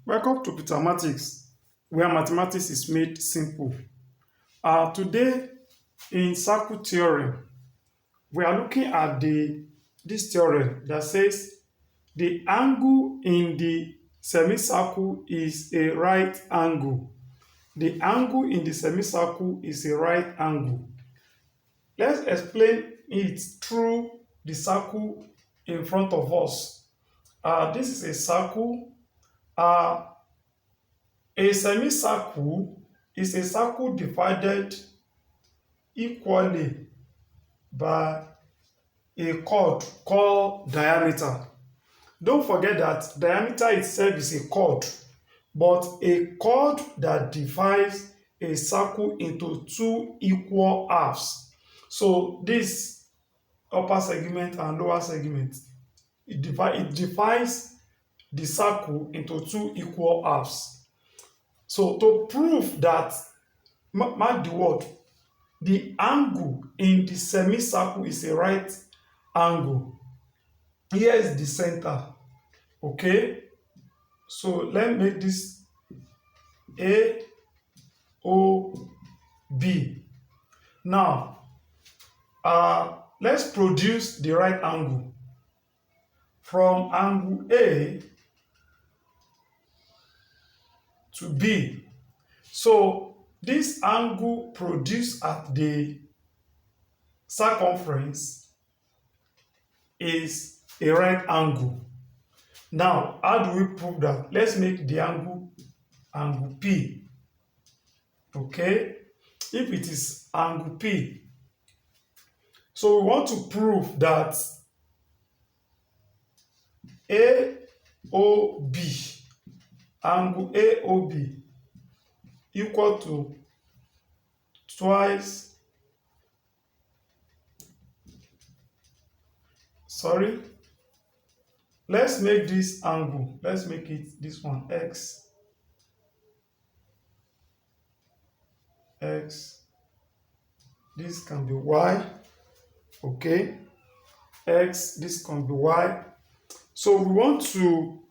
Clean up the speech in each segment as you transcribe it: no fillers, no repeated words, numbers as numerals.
Welcome to Mathematics, where mathematics is made simple. Today, in circle theorem, we are looking at this theorem that says the angle in the semicircle is a right angle. The angle in the semicircle is a right angle. Let's explain it through the circle in front of us. This is a circle. Uh, A semicircle is a circle divided equally by a chord called diameter. Don't forget that diameter itself is a chord, but a chord that divides a circle into two equal halves. So this upper segment and lower segment, it divides the circle into two equal halves. So to prove that, mark the word, the angle in the semicircle is a right angle. Here is the center. Okay, so let's make this A O B. Now, let's produce the right angle from angle A to B. So this angle produced at the circumference is a right angle. Now, how do we prove that? Let's make the angle P. Okay, if it is angle P, so we want to prove that AOB, angle AOB equal to twice, let's make this angle, let's make it this one, X, this can be Y, okay, X, this can be Y. So we want to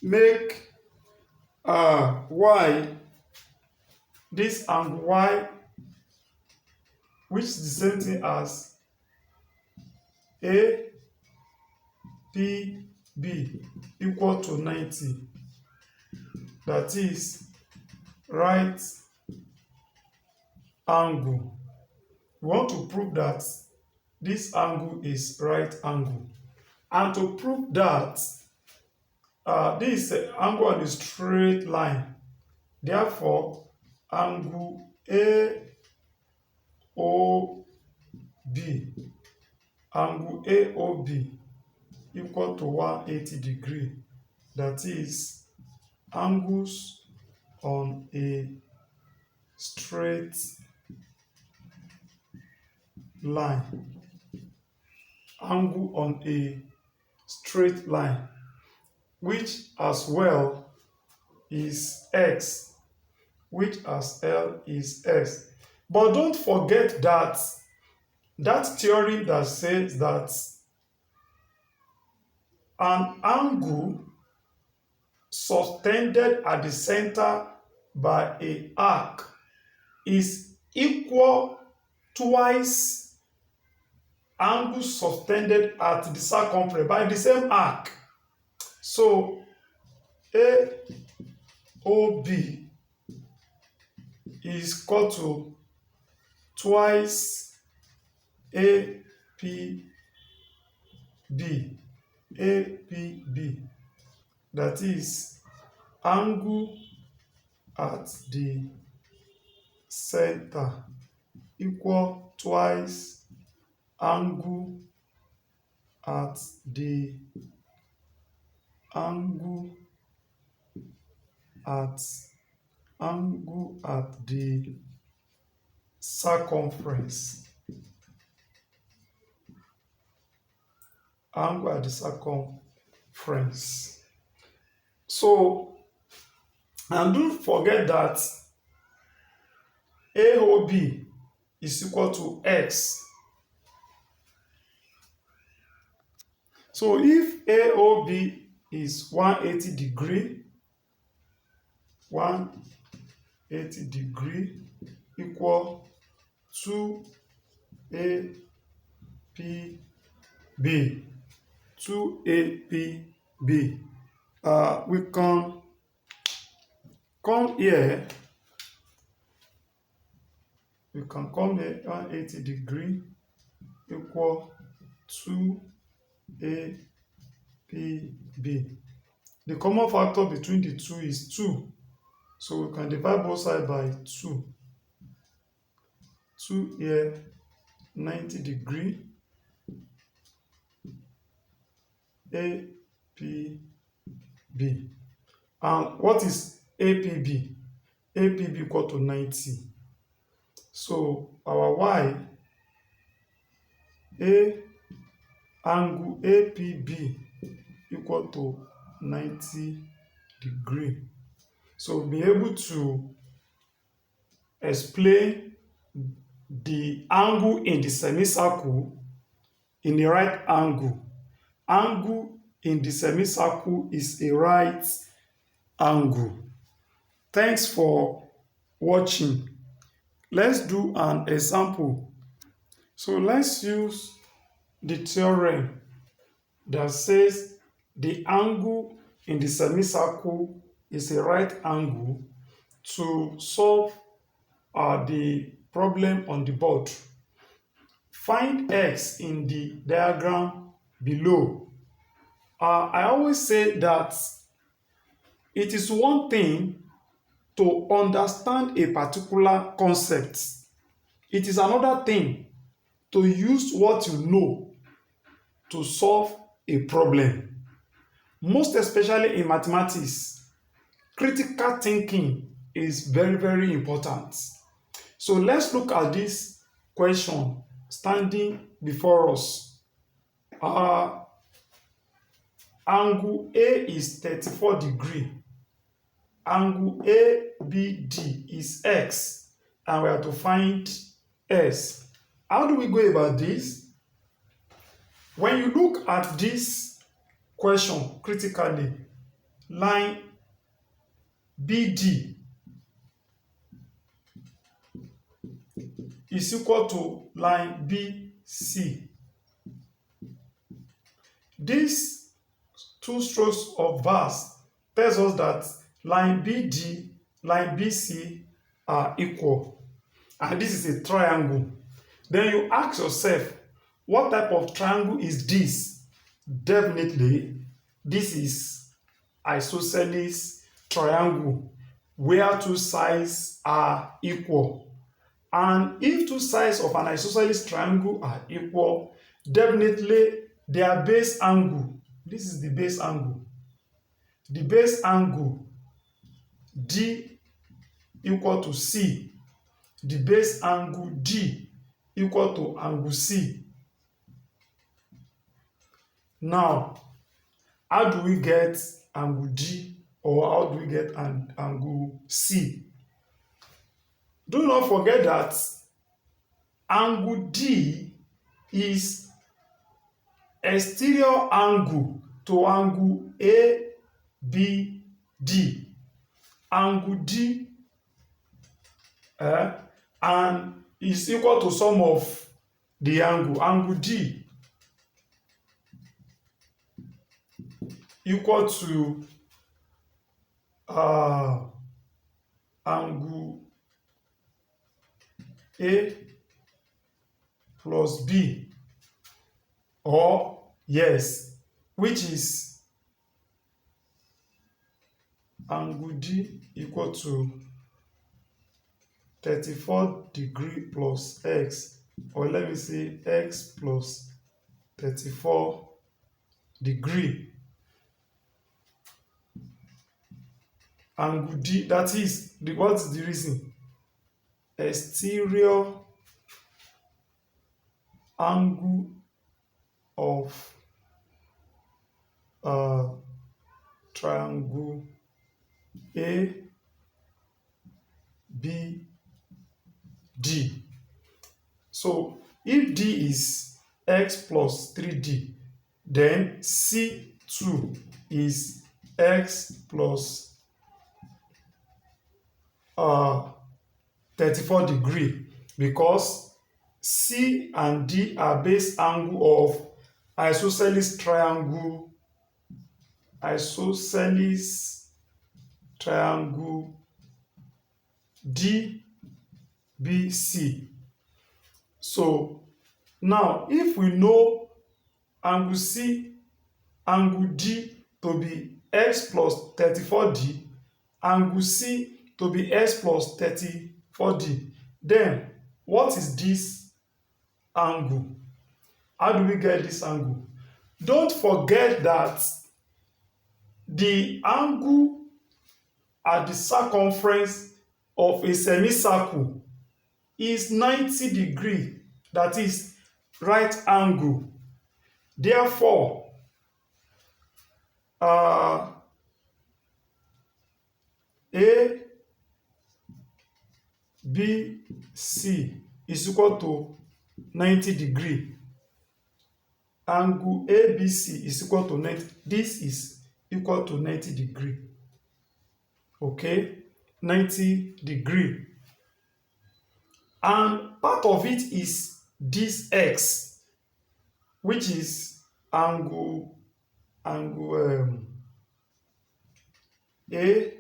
make Y, this angle Y, which is the same thing as APB equal to 90. That is right angle. We want to prove that this angle is right angle. And to prove that this is an angle on a straight line, therefore angle AOB, angle AOB equal to 180 degree. That is angles on a straight line. Angle on a straight line, which as well is X, which as L is S. But don't forget that theorem that says that an angle suspended at the center by a arc is equal twice angle suspended at the circumference by the same arc. So AOB is equal to twice APB. That is angle at the center equal twice angle at the circumference. Angle at the circumference. So, and don't forget that AOB is equal to X. So if AOB is 180 degree 180 degree equal 2APB. 2APB. We can come here. We can come here 180 degree equal 2APB. The common factor between the two is 2. So we can divide both sides by 2. 2 here, 90 degree, APB. And what is APB? APB equal to 90. So our Y, angle APB equal to 90 degree. So we'll be able to explain the angle in the semicircle in a right angle. Angle in the semicircle is a right angle. Thanks for watching. Let's do an example. So let's use the theorem that says the angle in the semicircle is a right angle to solve the problem on the board. Find x in the diagram below. I always say that it is one thing to understand a particular concept. It is another thing to use what you know to solve a problem. Most especially in mathematics, critical thinking is very, very important. So let's look at this question standing before us. Angle A is 34 degree. Angle ABD is x, and we have to find s. How do we go about this? When you look at this question critically, line BD is equal to line BC. These two strokes of bars tells us that line BD, line BC are equal. And this is a triangle. Then you ask yourself, what type of triangle is this? Definitely, this is isosceles triangle where two sides are equal. And if two sides of an isosceles triangle are equal, definitely their base angle, this is the base angle. The base angle D equal to C. The base angle D equal to angle C. Now, how do we get angle D, or how do we get an angle C? Do not forget that angle D is exterior angle to angle ABD. Angle D and is equal to sum of the angle. Angle D equal to angle A plus B, or yes, which is angle D equal to 34 degree plus x, or let me say x plus 34 degree. Angle D, that is, what is the reason? Exterior angle of triangle ABD. So if D is x plus 3D, then C2 is x plus uh, 34 degree because C and D are base angle of isosceles triangle DBC. So now if we know angle C, angle D to be x plus 34D, angle C to be x plus 34D, then what is this angle? How do we get this angle? Don't forget that the angle at the circumference of a semicircle is 90 degree, that is right angle. Therefore, A, B, C is equal to 90 degree. Angle ABC is equal to 90. This is equal to 90 degree. Okay, 90 degree. And part of it is this X, which is angle A,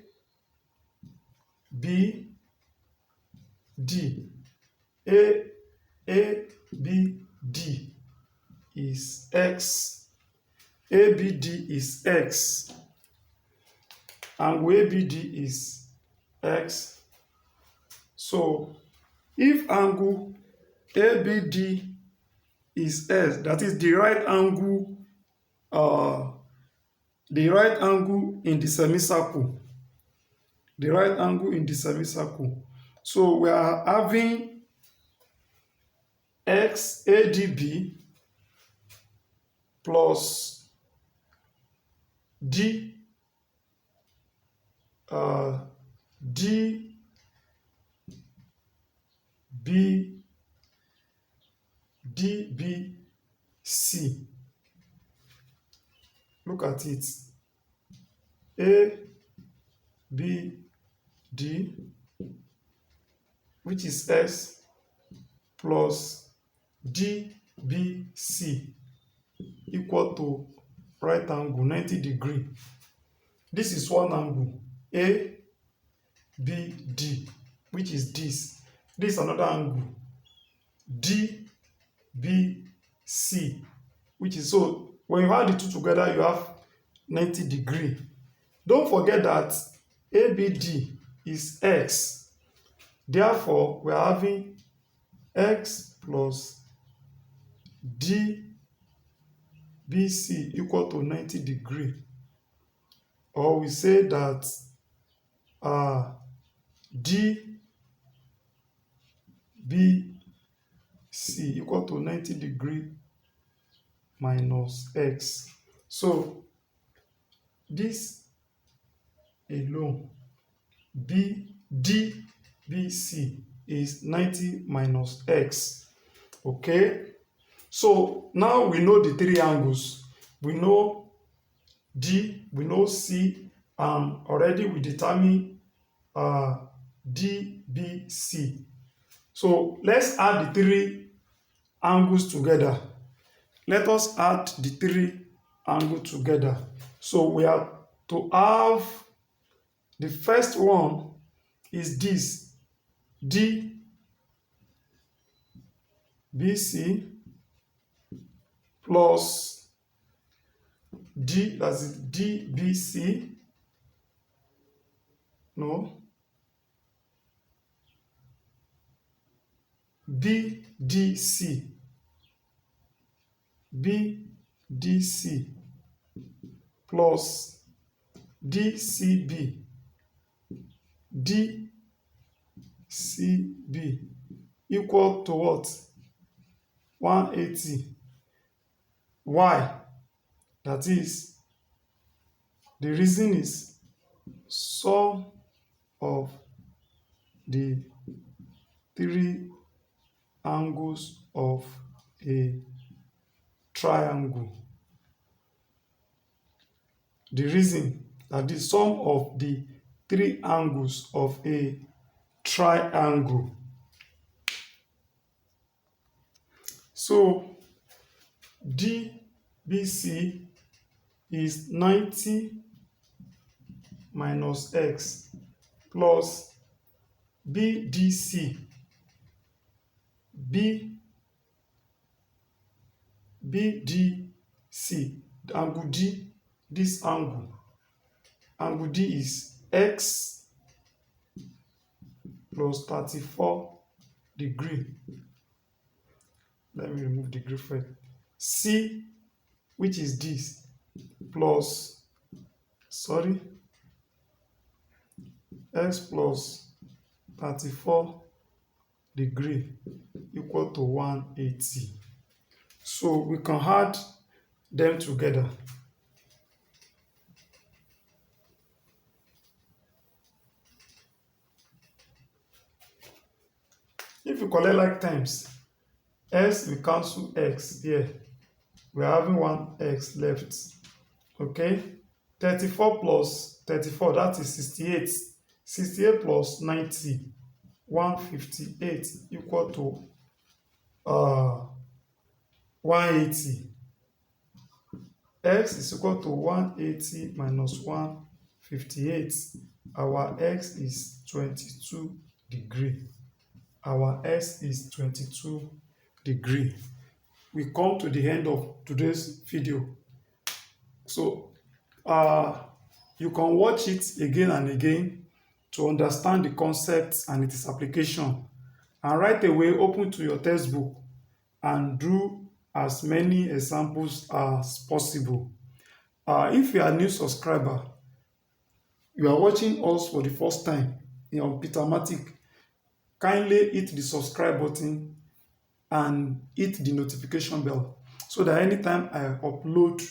B, D. A, B, D is X. ABD is X. Angle ABD is X. So if angle ABD is X, that is the right angle in the semicircle. The right angle in the semicircle. So we are having X ADB plus D DBC. Look at it. A, B, D, which is S, plus D, B, C equal to right angle 90 degree. This is one angle, A, B, D, which is this. This is another angle, D, B, C, which is, so when you add the two together, you have 90 degree. Don't forget that ABD is X. Therefore, we are having X plus DBC equal to 90 degree. Or we say that DBC equal to 90 degree minus X. So this alone, DBC is 90 minus X. Okay, so now we know the three angles. We know D, we know C, and already we determine DBC. So let's add the three angles together. Let us add the three angles together. So we have to have, the first one is this, DBC plus D, that's it, DBC, no, BDC plus DCB equal to what? 180. Why? That is, the reason is sum of the three angles of a triangle. The reason that the sum of the three angles of a triangle. So DBC is 90 minus x plus BDC. BDC, angle D, this angle D is x plus 34 degree. Let me remove degree first. C, which is this, plus, x plus 34 degree equal to 180. So we can add them together. If you collect like times, x we cancel x here. We are having 1x left. Okay, 34 plus 34, that is 68. 68 plus 90, 158 equal to 180. X is equal to 180 minus 158. Our x is 22 degree. Our x is 22 degree. We come to the end of today's video. So you can watch it again and again to understand the concepts and its application, and right away open to your textbook and do as many examples as possible. If you are a new subscriber, you are watching us for the first time on Petermatic, kindly hit the subscribe button and hit the notification bell so that anytime I upload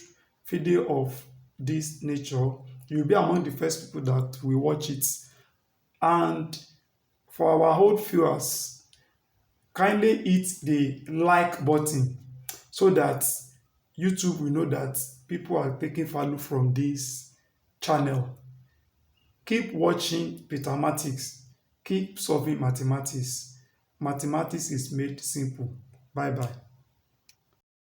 video of this nature, you'll be among the first people that will watch it. And for our old viewers, kindly hit the like button so that YouTube will know that people are taking value from this channel. Keep watching Petermatics. Keep solving mathematics. Mathematics is made simple. Bye bye.